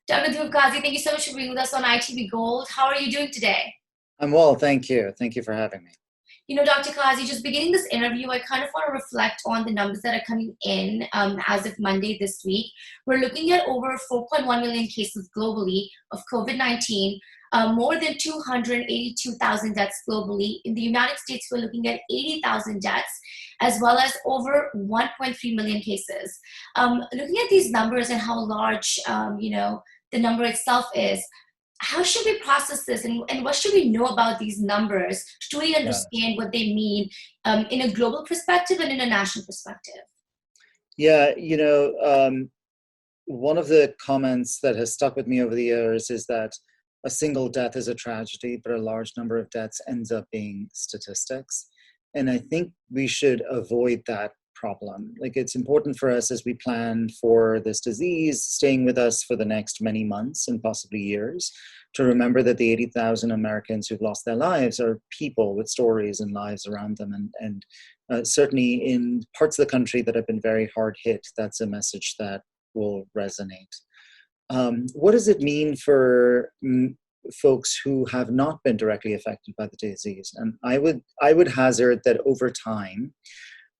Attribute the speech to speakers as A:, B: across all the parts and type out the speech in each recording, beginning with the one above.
A: Dr. Dhruv Kazi, thank you so much for being with us on ITV Gold. How are you doing today?
B: I'm well, thank you. Thank you for having me.
A: Dr. Kazi, just beginning this interview, I kind of want to reflect on the numbers that are coming in as of Monday this week. We're looking at over 4.1 million cases globally of COVID-19, more than 282,000 deaths globally. In the United States, we're looking at 80,000 deaths, as well as over 1.3 million cases. Looking at these numbers and how large, the number itself is, how should we process this and what should we know about these numbers to truly
B: Yeah.
A: understand what they mean in a global perspective and in a national perspective?
B: Yeah, one of the comments that has stuck with me over the years is that a single death is a tragedy, but a large number of deaths ends up being statistics. And I think we should avoid that problem. Like, it's important for us as we plan for this disease staying with us for the next many months and possibly years, to remember that the 80,000 Americans who've lost their lives are people with stories and lives around them. And certainly in parts of the country that have been very hard hit, that's a message that will resonate. What does it mean for folks who have not been directly affected by the disease? And I would hazard that over time,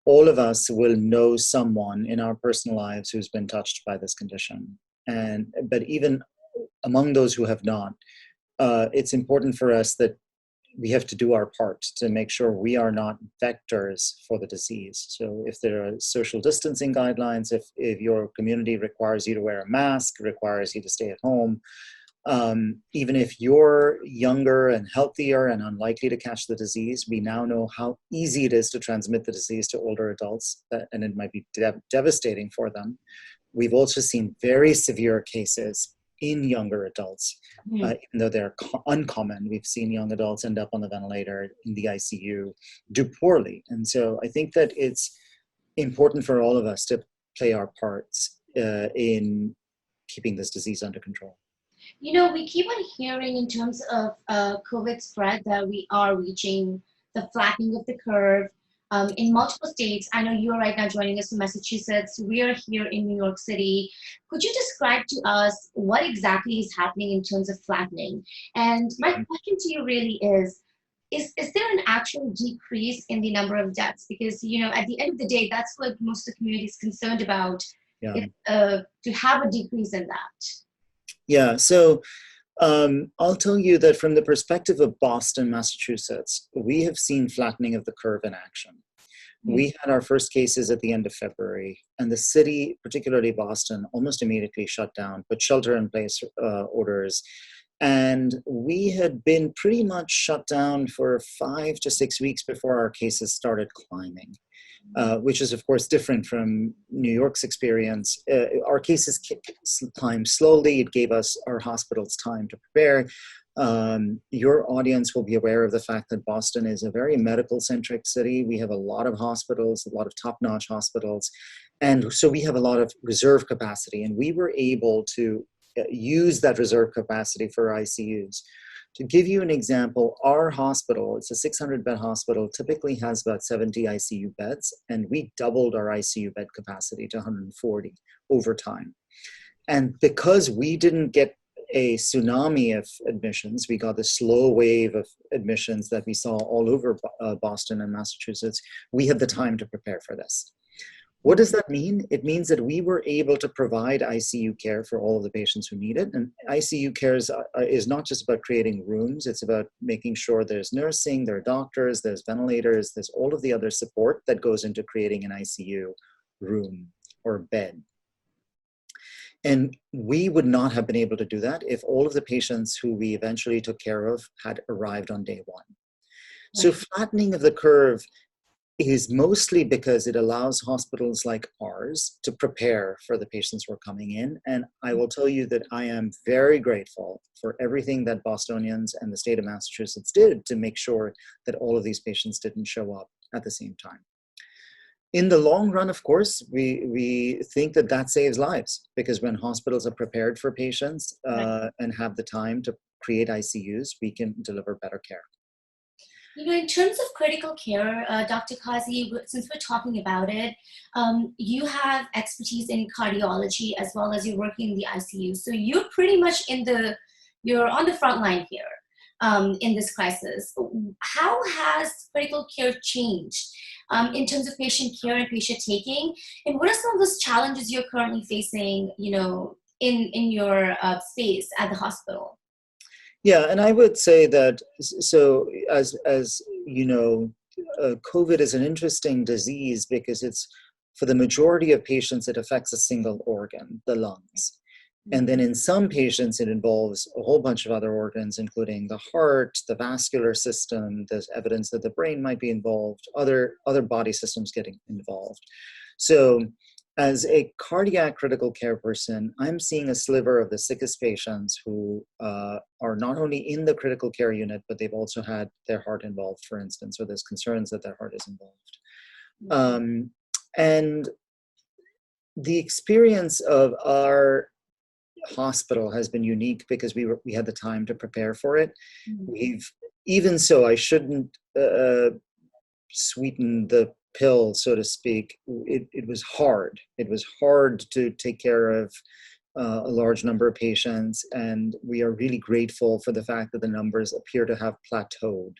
B: all of us will know someone in our personal lives who's been touched by this condition. But even among those who have not, it's important for us that we have to do our part to make sure we are not vectors for the disease. So if there are social distancing guidelines, if your community requires you to wear a mask, requires you to stay at home, even if you're younger and healthier and unlikely to catch the disease, we now know how easy it is to transmit the disease to older adults, and it might be devastating for them. We've also seen very severe cases in younger adults, even though they're uncommon. We've seen young adults end up on the ventilator in the ICU, do poorly. And so I think that it's important for all of us to play our parts in keeping this disease under control.
A: We keep on hearing in terms of COVID spread that we are reaching the flattening of the curve in multiple states. I know you're right now joining us from Massachusetts. We are here in New York City. Could you describe to us what exactly is happening in terms of flattening? And my question to you really is there an actual decrease in the number of deaths? Because, at the end of the day, that's what most of the community is concerned about,
B: Yeah.
A: to have a decrease in that.
B: Yeah, so I'll tell you that from the perspective of Boston, Massachusetts, we have seen flattening of the curve in action. We had our first cases at the end of February, and the city, particularly Boston, almost immediately shut down, put shelter-in-place orders. And we had been pretty much shut down for 5 to 6 weeks before our cases started climbing. Which is, of course, different from New York's experience. Our cases climbed slowly. It gave us, our hospitals, time to prepare. Your audience will be aware of the fact that Boston is a very medical-centric city. We have a lot of hospitals, a lot of top-notch hospitals. And so we have a lot of reserve capacity. And we were able to use that reserve capacity for ICUs. To give you an example, our hospital, it's a 600-bed hospital, typically has about 70 ICU beds, and we doubled our ICU bed capacity to 140 over time. And because we didn't get a tsunami of admissions, we got a slow wave of admissions that we saw all over Boston and Massachusetts, we had the time to prepare for this. What does that mean? It means that we were able to provide ICU care for all of the patients who need it. And ICU care is not just about creating rooms. It's about making sure there's nursing, there are doctors, there's ventilators, there's all of the other support that goes into creating an ICU room or bed. And we would not have been able to do that if all of the patients who we eventually took care of had arrived on day one. So flattening of the curve is mostly because it allows hospitals like ours to prepare for the patients who are coming in. And I will tell you that I am very grateful for everything that Bostonians and the state of Massachusetts did to make sure that all of these patients didn't show up at the same time. In the long run, of course, we think that that saves lives, because when hospitals are prepared for patients and have the time to create ICUs, we can deliver better care.
A: In terms of critical care, Dr. Kazi, since we're talking about it, you have expertise in cardiology as well as you're working in the ICU. So you're pretty much you're on the front line here in this crisis. How has critical care changed in terms of patient care and patient taking? And what are some of those challenges you're currently facing, in your space at the hospital?
B: Yeah, and I would say that, so as you know, COVID is an interesting disease because it's, for the majority of patients, it affects a single organ, the lungs. And then in some patients, it involves a whole bunch of other organs, including the heart, the vascular system. There's evidence that the brain might be involved, other body systems getting involved. So as a cardiac critical care person, I'm seeing a sliver of the sickest patients who are not only in the critical care unit, but they've also had their heart involved, for instance, or there's concerns that their heart is involved. And the experience of our hospital has been unique because we had the time to prepare for it. Even so, I shouldn't sweeten the pill, so to speak. It was hard. It was hard to take care of a large number of patients, and we are really grateful for the fact that the numbers appear to have plateaued.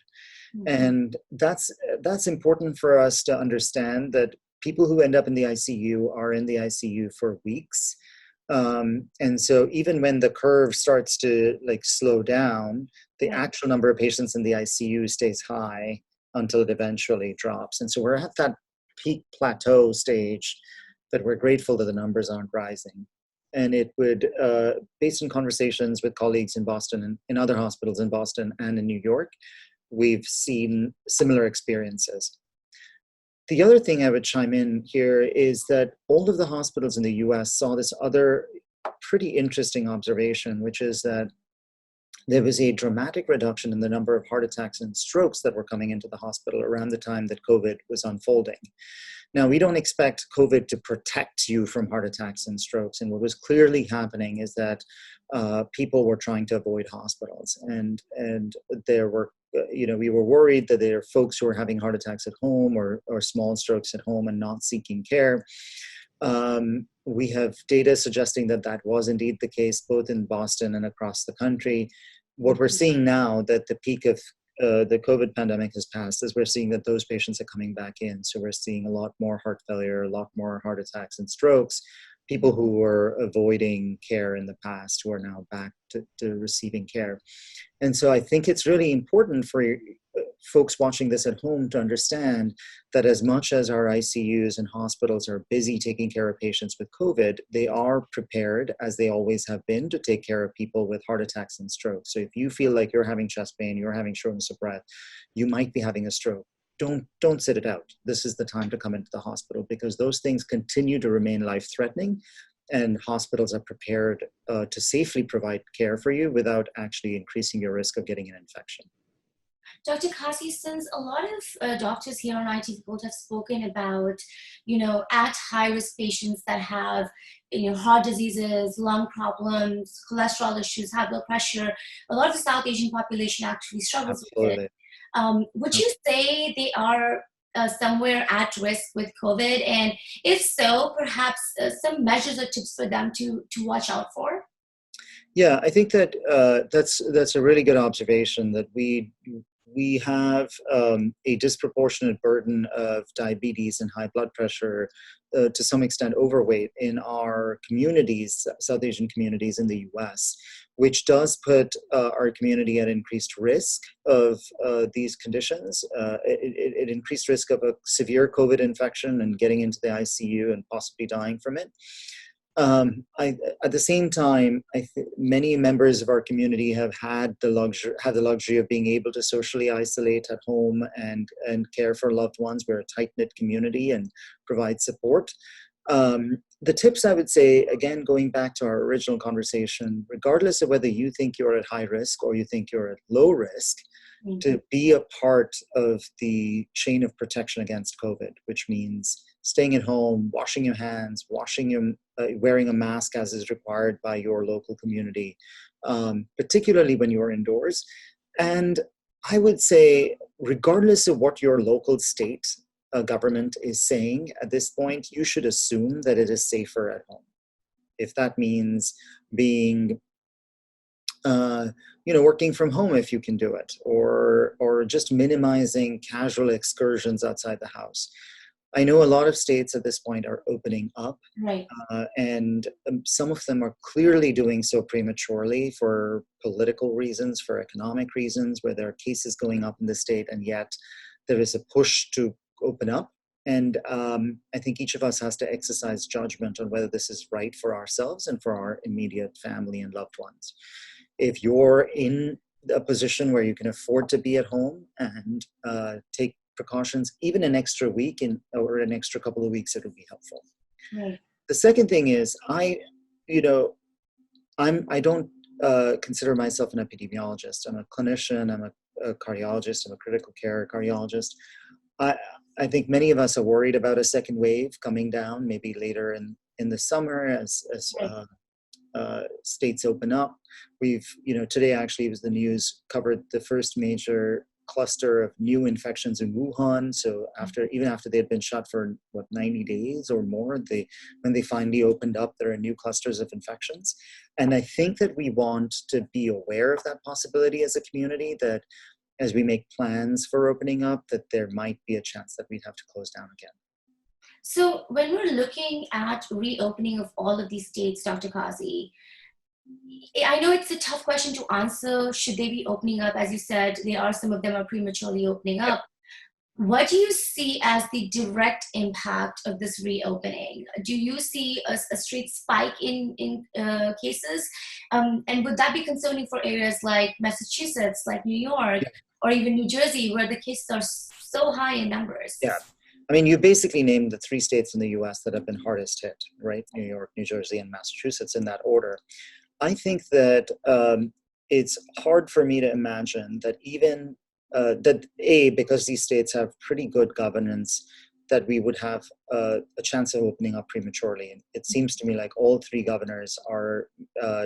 B: And that's important for us to understand, that people who end up in the ICU are in the ICU for weeks. And so even when the curve starts to slow down, the actual number of patients in the ICU stays high until it eventually drops. And so we're at that peak plateau stage that we're grateful that the numbers aren't rising. And it would, based on conversations with colleagues in Boston and in other hospitals in Boston and in New York, we've seen similar experiences. The other thing I would chime in here is that all of the hospitals in the US saw this other pretty interesting observation, which is that there was a dramatic reduction in the number of heart attacks and strokes that were coming into the hospital around the time that COVID was unfolding. Now, we don't expect COVID to protect you from heart attacks and strokes. And what was clearly happening is that people were trying to avoid hospitals. And there were, we were worried that there are folks who were having heart attacks at home or small strokes at home and not seeking care. We have data suggesting that that was indeed the case, both in Boston and across the country. What we're seeing now that the peak of the COVID pandemic has passed is we're seeing that those patients are coming back in. So we're seeing a lot more heart failure, a lot more heart attacks and strokes, people who were avoiding care in the past who are now back to receiving care. And so I think it's really important for folks watching this at home to understand that as much as our ICUs and hospitals are busy taking care of patients with COVID, they are prepared, as they always have been, to take care of people with heart attacks and strokes. So if you feel like you're having chest pain, you're having shortness of breath, you might be having a stroke, don't sit it out. This is the time to come into the hospital, because those things continue to remain life-threatening, and hospitals are prepared to safely provide care for you without actually increasing your risk of getting an infection.
A: Dr. Kasi, since a lot of doctors here on IT Gold have spoken about, at high-risk patients that have, heart diseases, lung problems, cholesterol issues, high blood pressure, a lot of the South Asian population actually struggles with it. Would you say they are somewhere at risk with COVID? And if so, perhaps some measures or tips for them to watch out for?
B: Yeah, I think that that's a really good observation, that we have a disproportionate burden of diabetes and high blood pressure, to some extent overweight in our communities, South Asian communities in the US, which does put our community at increased risk of these conditions, it increased risk of a severe COVID infection and getting into the ICU and possibly dying from it. At the same time, many members of our community have had the luxury of being able to socially isolate at home and care for loved ones. We're a tight-knit community and provide support. The tips, I would say, again, going back to our original conversation, regardless of whether you think you're at high risk or you think you're at low risk, to be a part of the chain of protection against COVID, which means staying at home, washing your hands, wearing a mask as is required by your local community, particularly when you're indoors. And I would say, regardless of what your local state government is saying at this point, you should assume that it is safer at home. If that means being, working from home if you can do it, or just minimizing casual excursions outside the house. I know a lot of states at this point are opening up,
A: Right.
B: and some of them are clearly doing so prematurely for political reasons, for economic reasons, where there are cases going up in the state, and yet there is a push to open up. And I think each of us has to exercise judgment on whether this is right for ourselves and for our immediate family and loved ones. If you're in a position where you can afford to be at home and take precautions, even an extra week or an extra couple of weeks, it would be helpful.
A: Right.
B: The second thing is, I don't consider myself an epidemiologist. I'm a clinician. I'm a cardiologist. I'm a critical care cardiologist. I think many of us are worried about a second wave coming down, maybe later in the summer as states open up. Today actually was the news covered the first major cluster of new infections in Wuhan. So even after they had been shut for 90 days or more, when they finally opened up, there are new clusters of infections. And I think that we want to be aware of that possibility as a community, that as we make plans for opening up, that there might be a chance that we'd have to close down again.
A: So when we're looking at reopening of all of these states, Dr. Kazi, I know it's a tough question to answer. Should they be opening up? As you said, some of them are prematurely opening up. What do you see as the direct impact of this reopening? Do you see a straight spike in cases? And would that be concerning for areas like Massachusetts, like New York, or even New Jersey, where the cases are so high in numbers?
B: Yeah. I mean, you basically named the 3 states in the US that have been hardest hit, right? New York, New Jersey, and Massachusetts, in that order. I think that it's hard for me to imagine that even because these states have pretty good governance, that we would have a chance of opening up prematurely. And it seems to me like all 3 governors are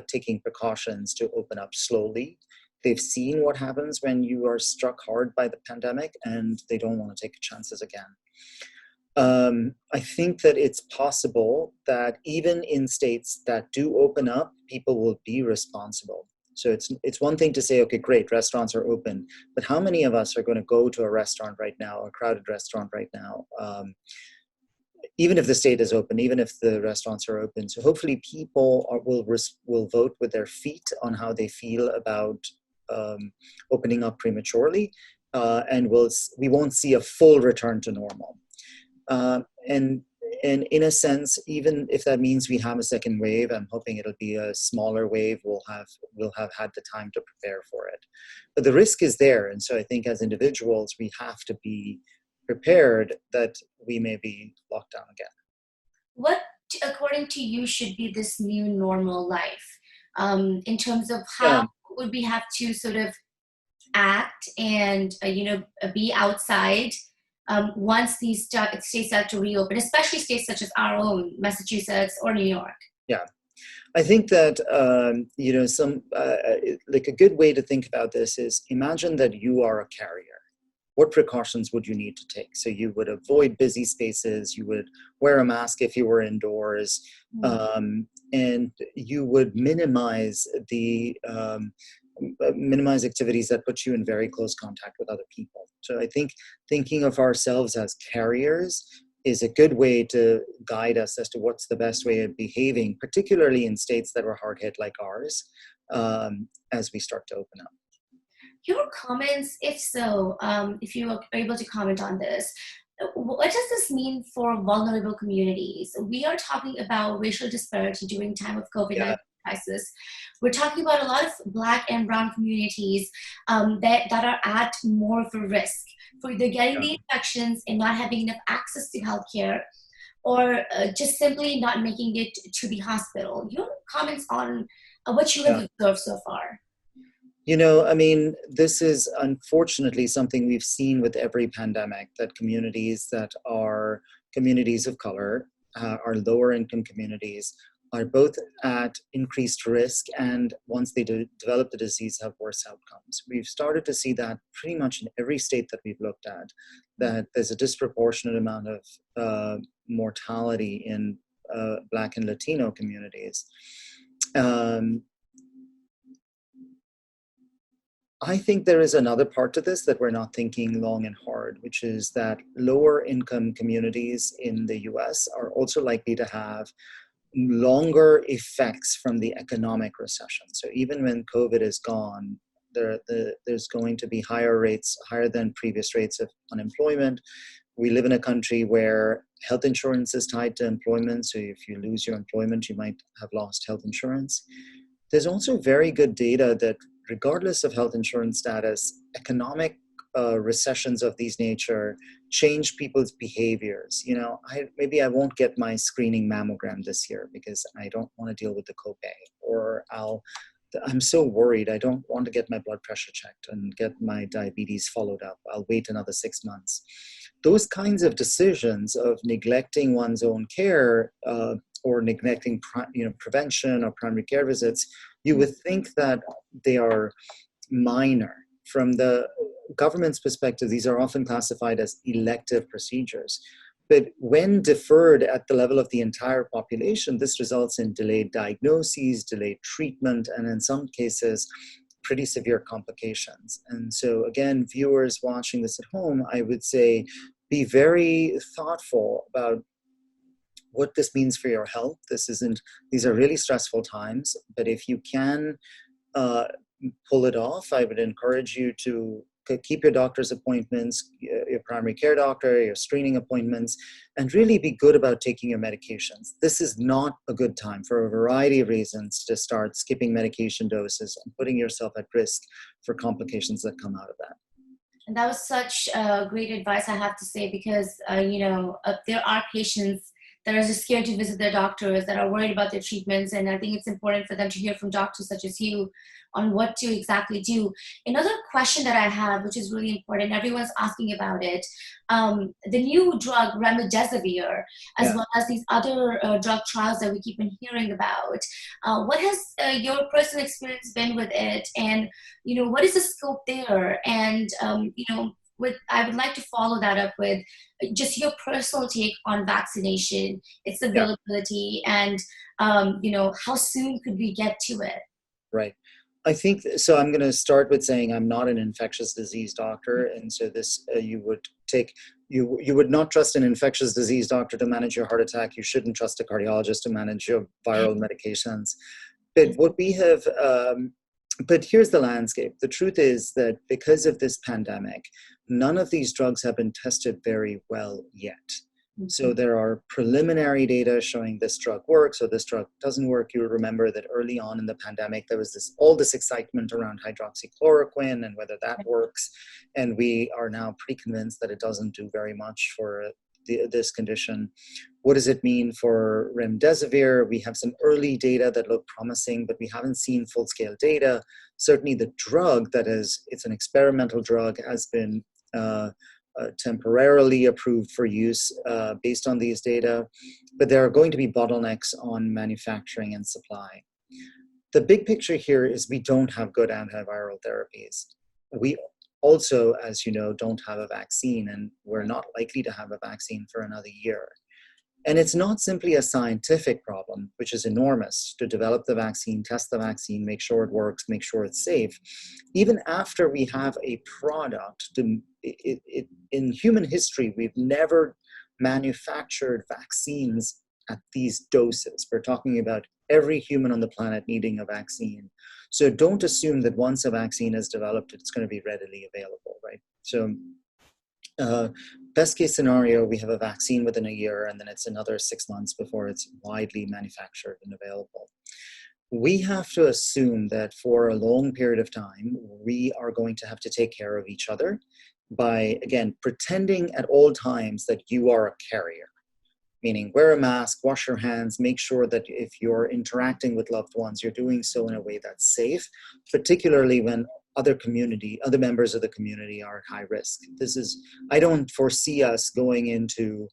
B: taking precautions to open up slowly. They've seen what happens when you are struck hard by the pandemic, and they don't want to take chances again. I think that it's possible that even in states that do open up, people will be responsible. So it's one thing to say, okay, great, restaurants are open, but how many of us are going to go to a restaurant right now, a crowded restaurant right now, even if the state is open, even if the restaurants are open? So hopefully people will vote with their feet on how they feel about opening up prematurely, and we won't see a full return to normal. And in a sense, even if that means we have a second wave, I'm hoping it'll be a smaller wave. We'll have had the time to prepare for it. But the risk is there. And so I think as individuals, we have to be prepared that we may be locked down again.
A: What, according to you, should be this new normal life? In terms of how would we have to sort of act and, be outside once these states start to reopen, especially states such as our own, Massachusetts or New York?
B: Yeah, I think that like a good way to think about this is, imagine that you are a carrier. What precautions would you need to take? So you would avoid busy spaces. You would wear a mask if you were indoors, and you would minimize activities that put you in very close contact with other people. So I think thinking of ourselves as carriers is a good way to guide us as to what's the best way of behaving, particularly in states that were hard hit like ours, as we start to open up.
A: Your comments, if so, if you are able to comment on this, what does this mean for vulnerable communities? We are talking about racial disparity during time of COVID-19 crisis. We're talking about a lot of Black and Brown communities that are at more of a risk for either getting the infections and not having enough access to healthcare, or just simply not making it to the hospital. Your comments on what you have observed so far?
B: I mean, this is unfortunately something we've seen with every pandemic, that communities that are communities of color, are lower income communities, are both at increased risk, and once they develop the disease, have worse outcomes. We've started to see that pretty much in every state that we've looked at, that there's a disproportionate amount of mortality in Black and Latino communities. I think there is another part to this that we're not thinking long and hard, which is that lower income communities in the US are also likely to have longer effects from the economic recession. So even when COVID is gone, there's going to be higher than previous rates of unemployment. We live in a country where health insurance is tied to employment. So if you lose your employment, you might have lost health insurance. There's also very good data that regardless of health insurance status, economic recessions of these nature change people's behaviors. You know, maybe I won't get my screening mammogram this year because I don't want to deal with the copay, or I'm so worried. I don't want to get my blood pressure checked and get my diabetes followed up. I'll wait another 6 months. Those kinds of decisions of neglecting one's own care or neglecting prevention or primary care visits, you would think that they are minor. From the government's perspective, these are often classified as elective procedures. But when deferred at the level of the entire population, this results in delayed diagnoses, delayed treatment, and in some cases, pretty severe complications. And so again, viewers watching this at home, I would say, be very thoughtful about what this means for your health. These are really stressful times, but if you can pull it off, I would encourage you to keep your doctor's appointments, your primary care doctor, your screening appointments, and really be good about taking your medications. This is not a good time for a variety of reasons to start skipping medication doses and putting yourself at risk for complications that come out of that.
A: And that was such great advice, I have to say, because, there are patients that are just scared to visit their doctors, that are worried about their treatments. And I think it's important for them to hear from doctors such as you on what to exactly do. Another question that I have, which is really important, everyone's asking about it, the new drug remdesivir, as well as these other drug trials that we keep on hearing about. What has your personal experience been with it? And, what is the scope there? And, I would like to follow that up with just your personal take on vaccination, its availability, and how soon could we get to it?
B: Right. I think so. I'm going to start with saying I'm not an infectious disease doctor, and so this you would not trust an infectious disease doctor to manage your heart attack. You shouldn't trust a cardiologist to manage your viral medications. But what we have. But here's the landscape. The truth is that because of this pandemic, none of these drugs have been tested very well yet. So there are preliminary data showing this drug works or this drug doesn't work. You'll remember that early on in the pandemic, there was all this excitement around hydroxychloroquine and whether that works. And we are now pretty convinced that it doesn't do very much for this condition. What does it mean for remdesivir? We have some early data that look promising, but we haven't seen full-scale data. Certainly the drug it's an experimental drug, has been temporarily approved for use based on these data, but there are going to be bottlenecks on manufacturing and supply. The big picture here is we don't have good antiviral therapies. We also, as you know, don't have a vaccine, and we're not likely to have a vaccine for another year. And it's not simply a scientific problem, which is enormous, to develop the vaccine, test the vaccine, make sure it works, make sure it's safe. Even after we have a product, in human history, we've never manufactured vaccines at these doses. We're talking about every human on the planet needing a vaccine. So don't assume that once a vaccine is developed, it's going to be readily available, right? So best case scenario, we have a vaccine within a year, and then it's another 6 months before it's widely manufactured and available. We have to assume that for a long period of time, we are going to have to take care of each other by, again, pretending at all times that you are a carrier. Meaning wear a mask, wash your hands, make sure that if you're interacting with loved ones, you're doing so in a way that's safe, particularly when other members of the community are at high risk. I don't foresee us going into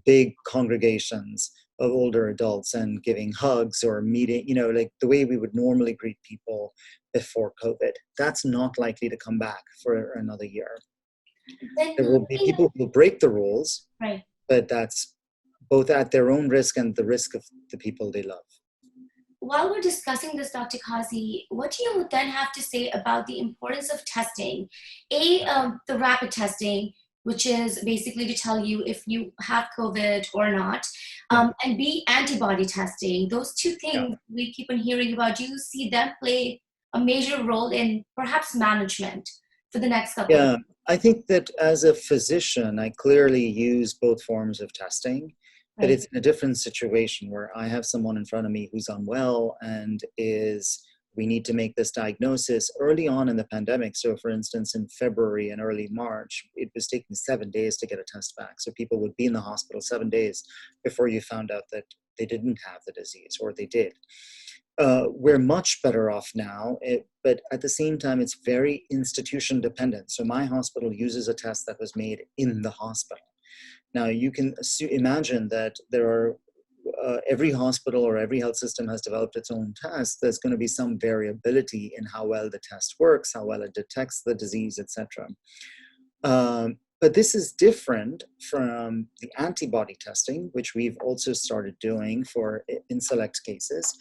B: big congregations of older adults and giving hugs or meeting, like the way we would normally greet people before COVID. That's not likely to come back for another year.
A: Then
B: There will be
A: looking
B: people who will break the rules,
A: right.
B: but that's both at their own risk and the risk of the people they love.
A: While we're discussing this, Dr. Kazi, what do you then have to say about the importance of testing? The rapid testing, which is basically to tell you if you have COVID or not, and B, antibody testing. Those two things we keep on hearing about. Do you see them play a major role in perhaps management for the next couple of years?
B: I think that as a physician, I clearly use both forms of testing. But it's in a different situation where I have someone in front of me who's unwell and we need to make this diagnosis early on in the pandemic. So for instance, in February and early March, it was taking 7 days to get a test back. So people would be in the hospital 7 days before you found out that they didn't have the disease, or they did. We're much better off now, but at the same time, it's very institution dependent. So my hospital uses a test that was made in the hospital. Now, you can imagine that there are, every hospital or every health system has developed its own test. There's going to be some variability in how well the test works, how well it detects the disease, etc. But this is different from the antibody testing, which we've also started doing in select cases.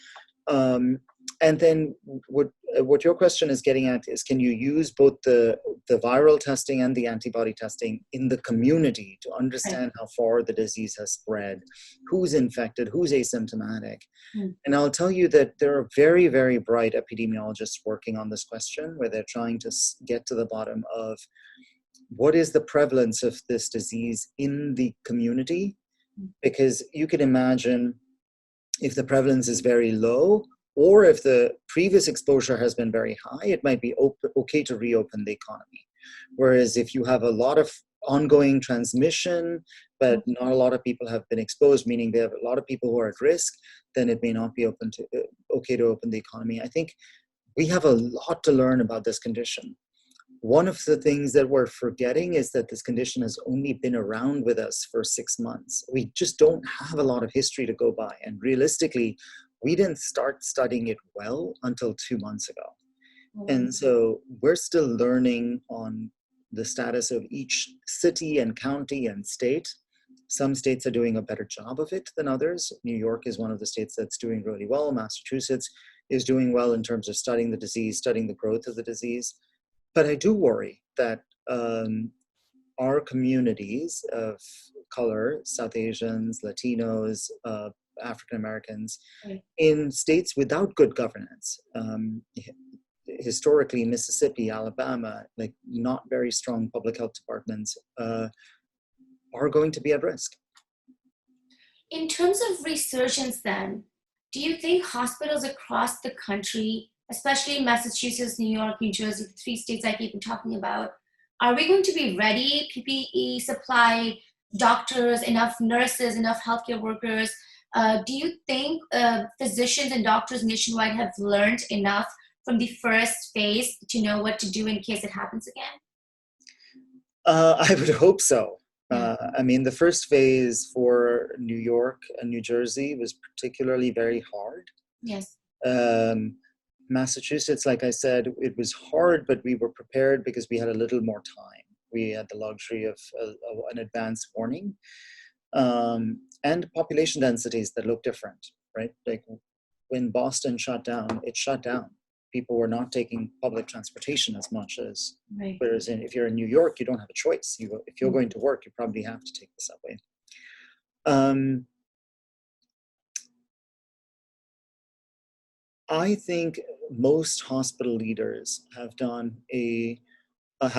B: And then what your question is getting at is, can you use both the viral testing and the antibody testing in the community to understand how far the disease has spread, who's infected, who's asymptomatic? And I'll tell you that there are very, very bright epidemiologists working on this question, where they're trying to get to the bottom of what is the prevalence of this disease in the community? Because you can imagine, if the prevalence is very low, or if the previous exposure has been very high, it might be okay to reopen the economy. Whereas if you have a lot of ongoing transmission, but not a lot of people have been exposed, meaning there are a lot of people who are at risk, then it may not be okay to open the economy. I think we have a lot to learn about this condition. One of the things that we're forgetting is that this condition has only been around with us for 6 months. We just don't have a lot of history to go by. And realistically, we didn't start studying it well until 2 months ago. And so we're still learning on the status of each city and county and state. Some states are doing a better job of it than others. New York is one of the states that's doing really well. Massachusetts is doing well in terms of studying the disease, studying the growth of the disease. But I do worry that our communities of color, South Asians, Latinos, African Americans, in states without good governance, historically Mississippi, Alabama, like not very strong public health departments, are going to be at risk.
A: In terms of resurgence then, do you think hospitals across the country, especially Massachusetts, New York, New Jersey, the 3 states I keep talking about, are we going to be ready, PPE supply, doctors, enough nurses, enough healthcare workers? Do you think physicians and doctors nationwide have learned enough from the first phase to know what to do in case it happens again?
B: I would hope so. I mean, the first phase for New York and New Jersey was particularly very hard.
A: Yes.
B: Massachusetts, like I said, it was hard, but we were prepared because we had a little more time. We had the luxury of an advance warning, and population densities that look different, right? Like when Boston shut down, it shut down. People were not taking public transportation as much as, whereas if you're in New York, you don't have a choice. If you're going to work, you probably have to take the subway. I think most hospital leaders have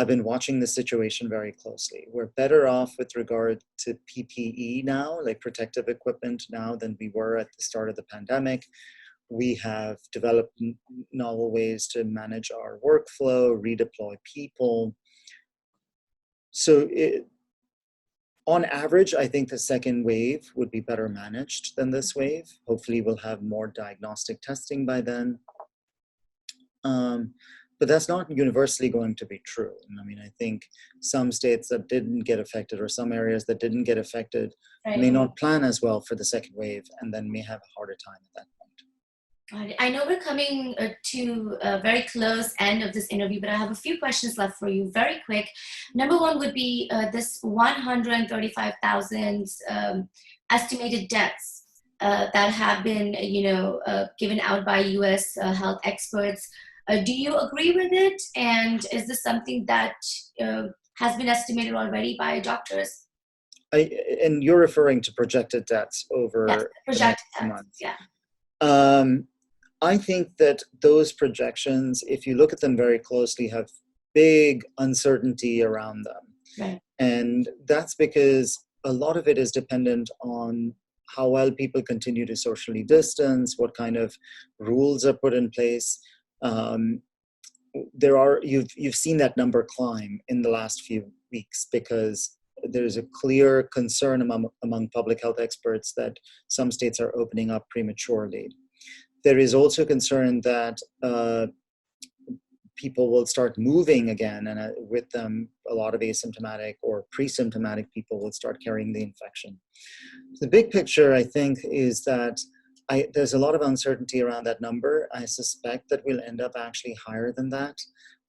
B: been watching the situation very closely. We're better off with regard to PPE now, like protective equipment now, than we were at the start of the pandemic. We have developed novel ways to manage our workflow, redeploy people. So on average, I think the second wave would be better managed than this wave. Hopefully we'll have more diagnostic testing by then. But that's not universally going to be true. And I mean, I think some states that didn't get affected or some areas that didn't get affected may
A: Right.
B: not plan as well for the second wave and then may have a harder time at that point.
A: I know we're coming to a very close end of this interview, but I have a few questions left for you, very quick. Number one would be this 135,000 estimated deaths that have been, given out by U.S. Health experts. Do you agree with it? And is this something that has been estimated already by doctors?
B: And you're referring to projected deaths over
A: Yes,
B: the
A: projected
B: next
A: deaths.
B: month.
A: Yeah.
B: I think that those projections, if you look at them very closely, have big uncertainty around them.
A: Right.
B: And that's because a lot of it is dependent on how well people continue to socially distance, what kind of rules are put in place. You've seen that number climb in the last few weeks because there's a clear concern among public health experts that some states are opening up prematurely. There is also concern that people will start moving again, and with them, a lot of asymptomatic or pre-symptomatic people will start carrying the infection. The big picture, I think, is that there's a lot of uncertainty around that number. I suspect that we'll end up actually higher than that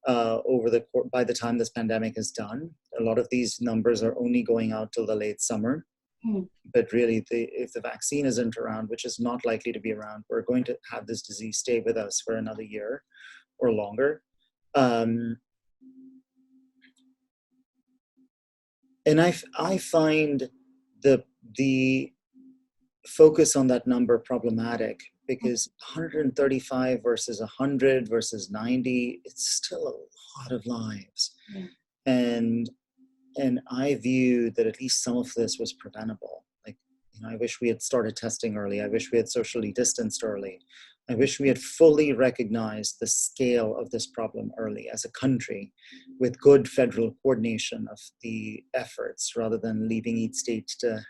B: by the time this pandemic is done. A lot of these numbers are only going out till the late summer. But really, if the vaccine isn't around, which is not likely to be around, we're going to have this disease stay with us for another year or longer. And I find the focus on that number problematic because 135 versus 100 versus 90, it's still a lot of lives.
A: Yeah.
B: And I view that at least some of this was preventable. Like, I wish we had started testing early. I wish we had socially distanced early. I wish we had fully recognized the scale of this problem early as a country with good federal coordination of the efforts rather than leaving each state to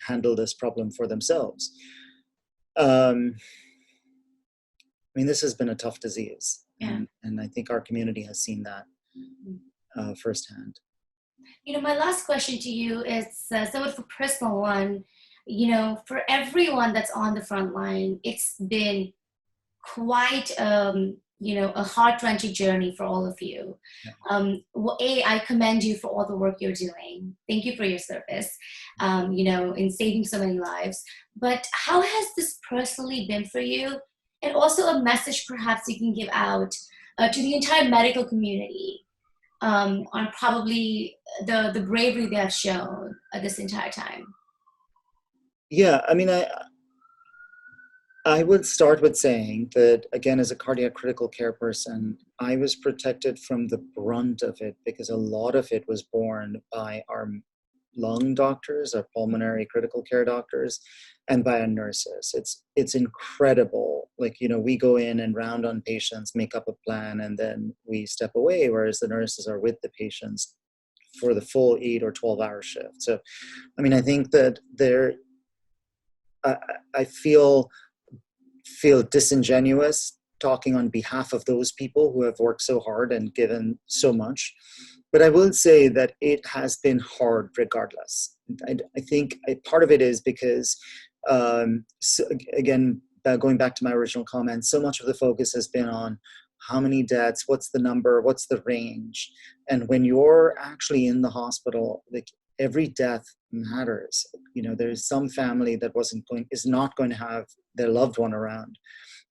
B: handle this problem for themselves. I mean, this has been a tough disease.
A: Yeah.
B: And I think our community has seen that firsthand.
A: My last question to you is somewhat of a personal one. For everyone that's on the front line, it's been quite, a heart-wrenching journey for all of you. Yeah. I commend you for all the work you're doing. Thank you for your service, in saving so many lives. But how has this personally been for you? And also a message perhaps you can give out to the entire medical community on probably the bravery they have shown this entire time.
B: Yeah, I mean, I would start with saying that, again, as a cardiac critical care person, I was protected from the brunt of it because a lot of it was borne by our lung doctors, our pulmonary critical care doctors, and by our nurses. It's incredible. Like, we go in and round on patients, make up a plan, and then we step away, whereas the nurses are with the patients for the full 8 or 12-hour shift. So, I mean, I think that I feel disingenuous talking on behalf of those people who have worked so hard and given so much. But I will say that it has been hard regardless. I think part of it is because, again, going back to my original comment, so much of the focus has been on how many deaths, what's the number, what's the range. And when you're actually in the hospital, like, every death matters. There's some family that is not going to have their loved one around.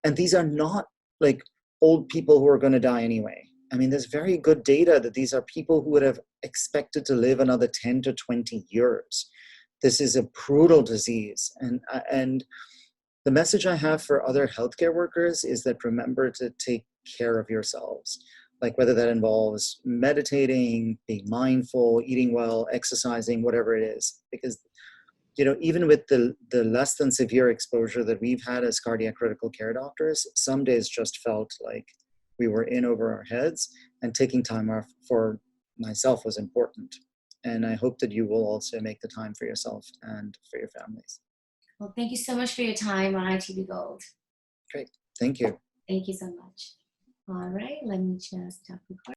B: And these are not like old people who are going to die anyway. I mean, there's very good data that these are people who would have expected to live another 10 to 20 years. This is a brutal disease. And the message I have for other healthcare workers is that remember to take care of yourselves. Like, whether that involves meditating, being mindful, eating well, exercising, whatever it is. Because, even with the less than severe exposure that we've had as cardiac critical care doctors, some days just felt like we were in over our heads, and taking time off for myself was important. And I hope that you will also make the time for yourself and for your families.
A: Well, thank you so much for your time on ITV Gold.
B: Great. Thank you.
A: Thank you so much. All right, let me just stop recording.